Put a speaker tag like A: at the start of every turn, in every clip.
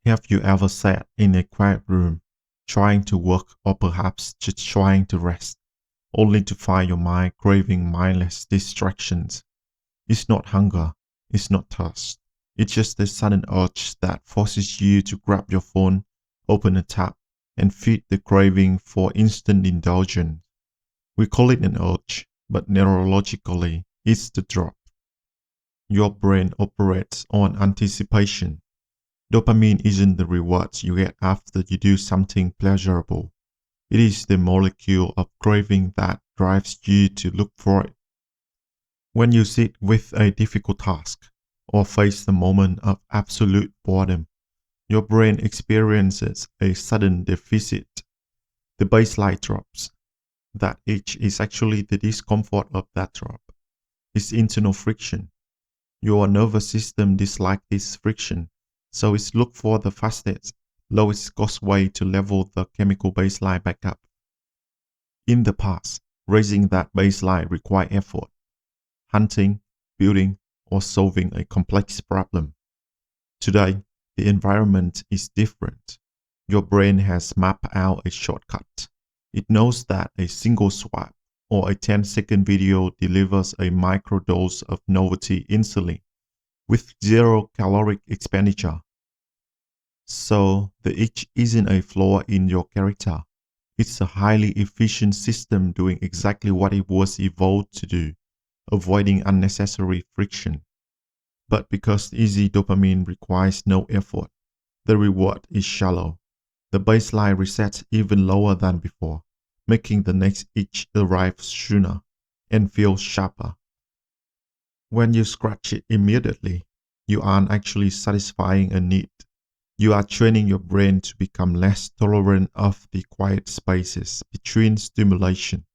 A: Have you ever sat in a quiet room, trying to work or perhaps just trying to rest, only to find your mind craving mindless distractions? It's not hunger, it's not thirst. It's just a sudden urge that forces you to grab your phone, open a tab, and feed the craving for instant indulgence. We call it an urge, but neurologically, it's the drop. Your brain operates on anticipation. Dopamine isn't the rewards you get after you do something pleasurable. It is the molecule of craving that drives you to look for it. When you sit with a difficult task or face the moment of absolute boredom, your brain experiences a sudden deficit. The baseline drops. That itch is actually the discomfort of that drop. It's internal friction. Your nervous system dislikes this friction, so it's look for the fastest, lowest cost way to level the chemical baseline back up. In the past, raising that baseline required effort, hunting, building, or solving a complex problem. Today, the environment is different. Your brain has mapped out a shortcut. It knows that a single swipe or a 10-second video delivers a microdose of novelty instantly with zero caloric expenditure. So the itch isn't a flaw in your character. It's a highly efficient system doing exactly what it was evolved to do, avoiding unnecessary friction. But because easy dopamine requires no effort, the reward is shallow. The baseline resets even lower than before, making the next itch arrive sooner and feel sharper. When you scratch it immediately, you aren't actually satisfying a need. You are training your brain to become less tolerant of the quiet spaces between stimulation.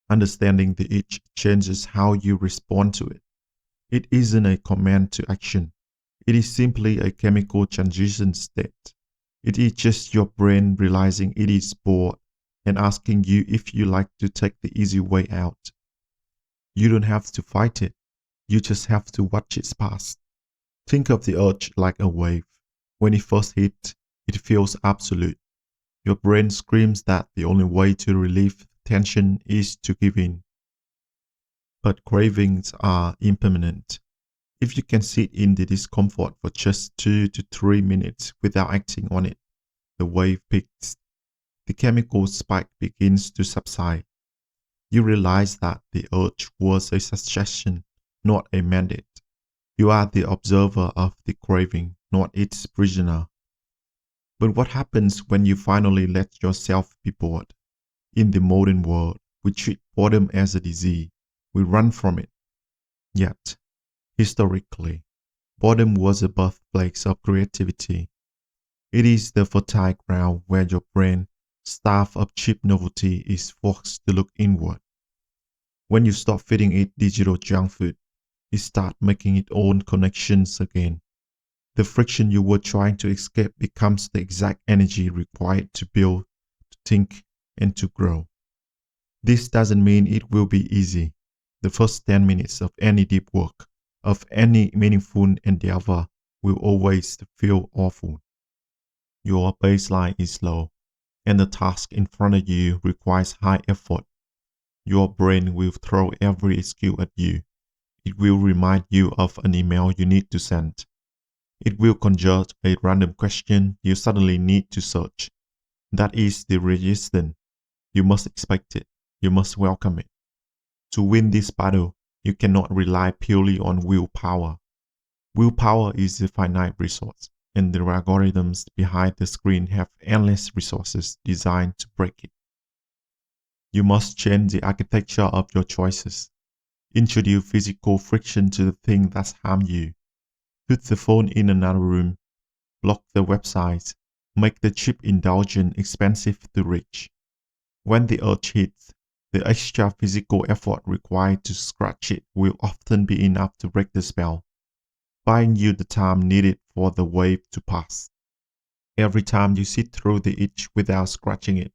A: Understanding the itch changes how you respond to it. It isn't a command to action. It is simply a chemical transition state. It is just your brain realizing it is bored and asking you if you like to take the easy way out. You don't have to fight it. You just have to watch it pass. Think of the urge like a wave. When it first hits, it feels absolute. Your brain screams that the only way to relieve tension is to give in. But cravings are impermanent. If you can sit in the discomfort for just 2 to 3 minutes without acting on it, the wave peaks. The chemical spike begins to subside. You realize that the urge was a suggestion, not a mandate. You are the observer of the craving, not its prisoner. But what happens when you finally let yourself be bored? In the modern world, we treat boredom as a disease. We run from it. Yet, historically, boredom was a birthplace of creativity. It is the fertile ground where your brain, starved of cheap novelty, is forced to look inward. When you stop feeding it digital junk food, it starts making its own connections again. The friction you were trying to escape becomes the exact energy required to build, to think, and to grow. This doesn't mean it will be easy. The first 10 minutes of any deep work, of any meaningful endeavor, will always feel awful. Your baseline is low, and the task in front of you requires high effort. Your brain will throw every excuse at you. It will remind you of an email you need to send. It will conjure a random question you suddenly need to search. That is the resistance. You must expect it. You must welcome it. To win this battle, you cannot rely purely on willpower. Willpower is a finite resource, and the algorithms behind the screen have endless resources designed to break it. You must change the architecture of your choices. Introduce physical friction to the thing that's harmed you. Put the phone in another room. Block the websites. Make the cheap indulgence expensive to reach. When the urge hits, the extra physical effort required to scratch it will often be enough to break the spell, buying you the time needed for the wave to pass. Every time you sit through the itch without scratching it,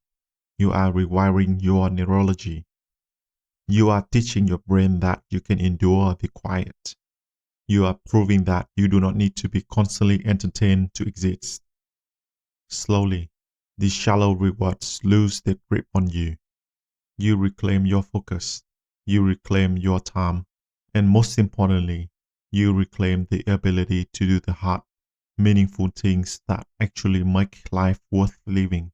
A: you are rewiring your neurology. You are teaching your brain that you can endure the quiet. You are proving that you do not need to be constantly entertained to exist. Slowly, these shallow rewards lose their grip on you. You reclaim your focus, you reclaim your time, and most importantly, you reclaim the ability to do the hard, meaningful things that actually make life worth living.